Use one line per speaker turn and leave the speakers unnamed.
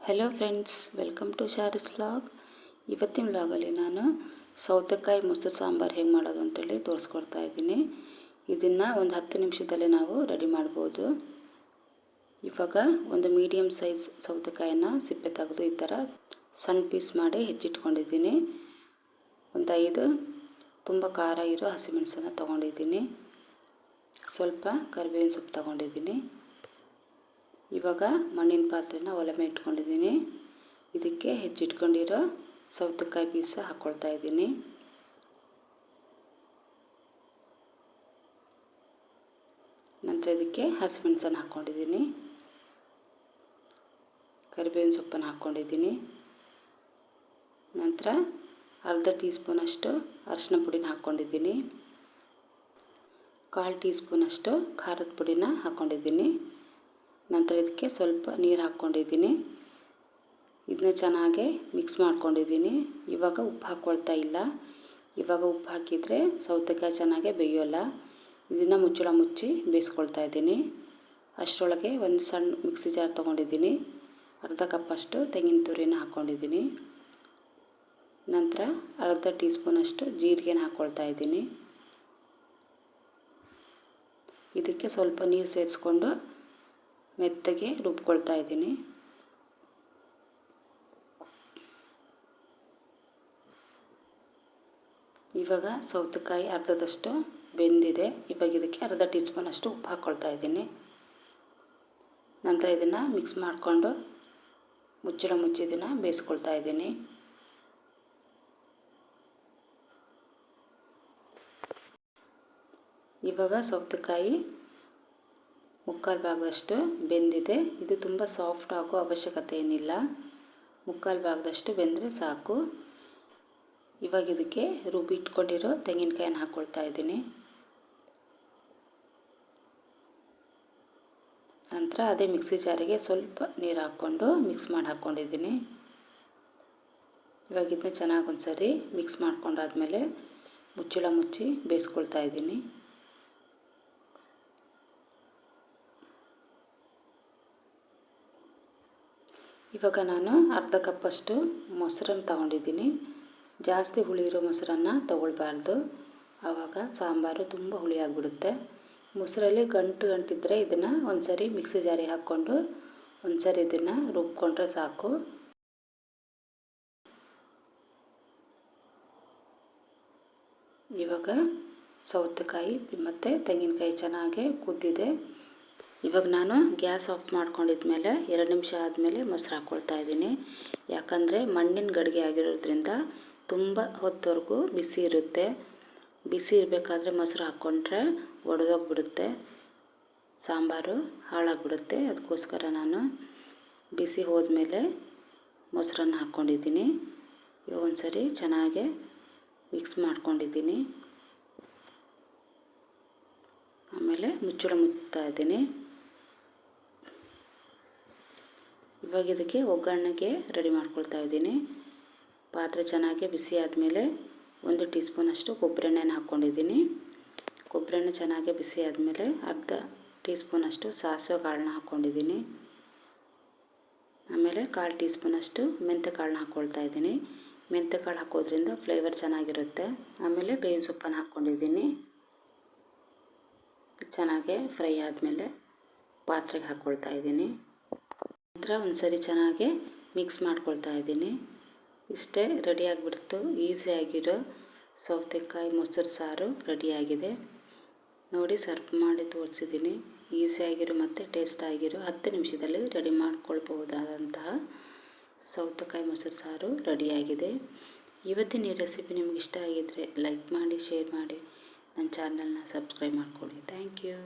Hello friends, welcome to Shari's vlog. ಇವತ್ತಿನ ವ್ಲಾಗಲ್ಲಿ ನಾನು ಸೌತೆಕಾಯಿ ಮೊಸರು ಸಾಂಬಾರು ಹೇಗೆ ಮಾಡೋದು ಅಂತೇಳಿ ತೋರಿಸ್ಕೊಡ್ತಾ ಇದ್ದೀನಿ. ಇದನ್ನು ಒಂದು 10 ನಿಮಿಷದಲ್ಲೇ ನಾವು ರೆಡಿ ಮಾಡ್ಬೋದು. ಇವಾಗ ಒಂದು ಮೀಡಿಯಮ್ ಸೈಜ್ ಸೌತೆಕಾಯಿನ ಸಿಪ್ಪೆ ತೆಗೆದು ಈ ಥರ ಸಣ್ಣ ಪೀಸ್ ಮಾಡಿ ಹೆಚ್ಚಿಟ್ಕೊಂಡಿದ್ದೀನಿ. ಒಂದು 5 ತುಂಬ ಖಾರ ಇರೋ ಹಸಿಮೆಣಸನ್ನು ತೊಗೊಂಡಿದ್ದೀನಿ. ಸ್ವಲ್ಪ ಕರಿಬೇವಿನ ಸೊಪ್ಪು ತೊಗೊಂಡಿದ್ದೀನಿ. ಇವಾಗ ಮಣ್ಣಿನ ಪಾತ್ರೆನ ಒಲೆ ಮೇಲೆ ಇಟ್ಕೊಂಡಿದ್ದೀನಿ. ಇದಕ್ಕೆ ಹೆಚ್ಚಿಟ್ಕೊಂಡಿರೋ ಸೌತೆಕಾಯಿ ಪೀಸ ಹಾಕ್ಕೊಳ್ತಾ ಇದ್ದೀನಿ. ನಂತರ ಇದಕ್ಕೆ ಹಸಿಮೆಣಸನ್ನು ಹಾಕ್ಕೊಂಡಿದ್ದೀನಿ, ಕರಿಬೇವಿನ ಸೊಪ್ಪನ್ನು ಹಾಕ್ಕೊಂಡಿದ್ದೀನಿ. ನಂತರ ಅರ್ಧ ಟೀ ಸ್ಪೂನಷ್ಟು ಅರಿಶಿನ ಪುಡಿನ ಹಾಕ್ಕೊಂಡಿದ್ದೀನಿ. 1/4 ಟೀ ಸ್ಪೂನಷ್ಟು ಖಾರದ ಪುಡಿನ ಹಾಕ್ಕೊಂಡಿದ್ದೀನಿ. ನಂತರ ಇದಕ್ಕೆ ಸ್ವಲ್ಪ ನೀರು ಹಾಕ್ಕೊಂಡಿದ್ದೀನಿ. ಇದನ್ನ ಚೆನ್ನಾಗಿ ಮಿಕ್ಸ್ ಮಾಡ್ಕೊಂಡಿದ್ದೀನಿ. ಇವಾಗ ಉಪ್ಪು ಹಾಕ್ಕೊಳ್ತಾ ಇಲ್ಲ. ಇವಾಗ ಉಪ್ಪು ಹಾಕಿದರೆ ಸೌತೆಕಾಯಿ ಚೆನ್ನಾಗಿ ಬೇಯೋಲ್ಲ. ಇದನ್ನು ಮುಚ್ಚಳ ಮುಚ್ಚಿ ಬೇಯಿಸ್ಕೊಳ್ತಾ ಇದ್ದೀನಿ. ಅಷ್ಟರೊಳಗೆ ಒಂದು ಸಣ್ಣ ಮಿಕ್ಸಿ ಜಾರ್ ತೊಗೊಂಡಿದ್ದೀನಿ. ಅರ್ಧ ಕಪ್ಪಷ್ಟು ತೆಂಗಿನ ತುರಿನ ಹಾಕ್ಕೊಂಡಿದ್ದೀನಿ. ನಂತರ ಅರ್ಧ ಟೀ ಸ್ಪೂನಷ್ಟು ಜೀರಿಗೆನ ಹಾಕ್ಕೊಳ್ತಾ ಇದ್ದೀನಿ. ಇದಕ್ಕೆ ಸ್ವಲ್ಪ ನೀರು ಸೇರಿಸ್ಕೊಂಡು ಮೆತ್ತಗೆ ರುಬ್ಕೊಳ್ತಾ ಇದ್ದೀನಿ. ಇವಾಗ ಸೌತೆಕಾಯಿ ಅರ್ಧದಷ್ಟು ಬೆಂದಿದೆ. ಇವಾಗ ಇದಕ್ಕೆ ಅರ್ಧ ಟೀ ಸ್ಪೂನಷ್ಟು ಉಪ್ಪು ಹಾಕ್ಕೊಳ್ತಾ ಇದ್ದೀನಿ. ನಂತರ ಇದನ್ನು ಮಿಕ್ಸ್ ಮಾಡಿಕೊಂಡು ಮುಚ್ಚಳ ಮುಚ್ಚಿ ಇದನ್ನು ಬೇಯಿಸ್ಕೊಳ್ತಾ ಇದ್ದೀನಿ. ಇವಾಗ ಸೌತೆಕಾಯಿ 3/4 ಭಾಗದಷ್ಟು ಬೆಂದಿದೆ. ಇದು ತುಂಬ ಸಾಫ್ಟ್ ಆಗೋ ಅವಶ್ಯಕತೆ ಏನಿಲ್ಲ. 3/4 ಭಾಗದಷ್ಟು ಬೆಂದರೆ ಸಾಕು. ಇವಾಗ ಇದಕ್ಕೆ ರುಬ್ಬಿ ಇಟ್ಕೊಂಡಿರೋ ತೆಂಗಿನಕಾಯಿನ ಹಾಕ್ಕೊಳ್ತಾ ಇದ್ದೀನಿ. ನಂತರ ಅದೇ ಮಿಕ್ಸಿ ಜಾರಿಗೆ ಸ್ವಲ್ಪ ನೀರು ಹಾಕ್ಕೊಂಡು ಮಿಕ್ಸ್ ಮಾಡಿ ಹಾಕ್ಕೊಂಡಿದ್ದೀನಿ. ಇವಾಗ ಇದನ್ನ ಚೆನ್ನಾಗಿ ಒಂದು ಸರಿ ಮಿಕ್ಸ್ ಮಾಡ್ಕೊಂಡಾದ್ಮೇಲೆ ಮುಚ್ಚಳ ಮುಚ್ಚಿ ಬೇಯಿಸ್ಕೊಳ್ತಾ ಇದ್ದೀನಿ. ಇವಾಗ ನಾನು ಅರ್ಧ ಕಪ್ಪಷ್ಟು ಮೊಸರನ್ನು ತಗೊಂಡಿದ್ದೀನಿ. ಜಾಸ್ತಿ ಹುಳಿ ಇರೋ ಮೊಸರನ್ನು ತೊಗೊಳ್ಬಾರ್ದು, ಆವಾಗ ಸಾಂಬಾರು ತುಂಬ ಹುಳಿ ಆಗಿಬಿಡುತ್ತೆ. ಮೊಸರಲ್ಲಿ ಗಂಟಿದ್ದರೆ ಇದನ್ನು ಒಂದು ಸರಿ ಮಿಕ್ಸಿ ಜಾರಿಗೆ ಹಾಕ್ಕೊಂಡು ಒಂದು ಸರಿ ಇದನ್ನು ರುಬ್ಕೊಂಡ್ರೆ ಸಾಕು. ಇವಾಗ ಸೌತೆಕಾಯಿ ಮತ್ತು ತೆಂಗಿನಕಾಯಿ ಚೆನ್ನಾಗಿ ಕುದ್ದಿದೆ. ಇವಾಗ ನಾನು ಗ್ಯಾಸ್ ಆಫ್ ಮಾಡ್ಕೊಂಡಿದ್ಮೇಲೆ 2 ನಿಮಿಷ ಆದಮೇಲೆ ಮೊಸರು ಹಾಕ್ಕೊಳ್ತಾ ಇದ್ದೀನಿ. ಯಾಕಂದರೆ ಮಣ್ಣಿನ ಗಡಿಗೆ ಆಗಿರೋದ್ರಿಂದ ತುಂಬ ಹೊತ್ತವರೆಗೂ ಬಿಸಿ ಇರುತ್ತೆ. ಬಿಸಿ ಇರಬೇಕಾದ್ರೆ ಮೊಸರು ಹಾಕ್ಕೊಂಡ್ರೆ ಒಡೆದೋಗ್ಬಿಡುತ್ತೆ, ಸಾಂಬಾರು ಹಾಳಾಗಿಬಿಡುತ್ತೆ. ಅದಕ್ಕೋಸ್ಕರ ನಾನು ಬಿಸಿ ಹೋದ್ಮೇಲೆ ಮೊಸರನ್ನು ಹಾಕ್ಕೊಂಡಿದ್ದೀನಿ. ಇವಾಗ ಒಂದು ಸರಿ ಚೆನ್ನಾಗಿ ಮಿಕ್ಸ್ ಮಾಡ್ಕೊಂಡಿದ್ದೀನಿ. ಆಮೇಲೆ ಮುಚ್ಚಳ ಮುಚ್ತಾ ಇದ್ದೀನಿ. ಇವಾಗ ಇದಕ್ಕೆ ಒಗ್ಗರಣೆಗೆ ರೆಡಿ ಮಾಡ್ಕೊಳ್ತಾ ಇದ್ದೀನಿ. ಪಾತ್ರೆ ಚೆನ್ನಾಗಿ ಬಿಸಿ ಆದಮೇಲೆ 1 ಟೀ ಸ್ಪೂನಷ್ಟು ಕೊಬ್ಬರಿ ಎಣ್ಣೆನ ಹಾಕ್ಕೊಂಡಿದ್ದೀನಿ. ಕೊಬ್ಬರಿ ಎಣ್ಣೆ ಚೆನ್ನಾಗಿ ಬಿಸಿ ಆದಮೇಲೆ ಅರ್ಧ ಟೀ ಸ್ಪೂನಷ್ಟು ಸಾಸಿವೆ ಕಾಳನ್ನ ಹಾಕ್ಕೊಂಡಿದ್ದೀನಿ. ಆಮೇಲೆ 1/4 ಟೀ ಸ್ಪೂನಷ್ಟು ಮೆಂತ್ಯ ಕಾಳನ್ನ ಹಾಕ್ಕೊಳ್ತಾ ಇದ್ದೀನಿ. ಮೆಂತ್ಯ ಕಾಳು ಹಾಕೋದ್ರಿಂದ ಫ್ಲೇವರ್ ಚೆನ್ನಾಗಿರುತ್ತೆ. ಆಮೇಲೆ ಬೇವಿನ ಸೊಪ್ಪನ್ನು ಹಾಕ್ಕೊಂಡಿದ್ದೀನಿ. ಚೆನ್ನಾಗಿ ಫ್ರೈ ಆದಮೇಲೆ ಪಾತ್ರೆಗೆ ಹಾಕ್ಕೊಳ್ತಾ ಇದ್ದೀನಿ. ನಂತರ ಒಂದು ಸರಿ ಚೆನ್ನಾಗಿ ಮಿಕ್ಸ್ ಮಾಡ್ಕೊಳ್ತಾ ಇದ್ದೀನಿ. ಇಷ್ಟೇ, ರೆಡಿಯಾಗಿಬಿಡ್ತು. ಈಸಿಯಾಗಿರೋ ಸೌತೆಕಾಯಿ ಮೊಸರು ಸಾರು ರೆಡಿಯಾಗಿದೆ. ನೋಡಿ, ಸರ್ವ್ ಮಾಡಿ ತೋರಿಸಿದ್ದೀನಿ. ಈಸಿಯಾಗಿರೋ ಮತ್ತು ಟೇಸ್ಟಾಗಿರೋ 10 ನಿಮಿಷದಲ್ಲಿ ರೆಡಿ ಮಾಡ್ಕೊಳ್ಬಹುದಾದಂತಹ ಸೌತೆಕಾಯಿ ಮೊಸರು ಸಾರು ರೆಡಿಯಾಗಿದೆ. ಇವತ್ತಿನ ಈ ರೆಸಿಪಿ ನಿಮ್ಗೆ ಇಷ್ಟ ಆಗಿದ್ದರೆ ಲೈಕ್ ಮಾಡಿ, ಶೇರ್ ಮಾಡಿ, ನನ್ನ ಚಾನಲ್ನ ಸಬ್ಸ್ಕ್ರೈಬ್ ಮಾಡ್ಕೊಳ್ಳಿ. Thank you.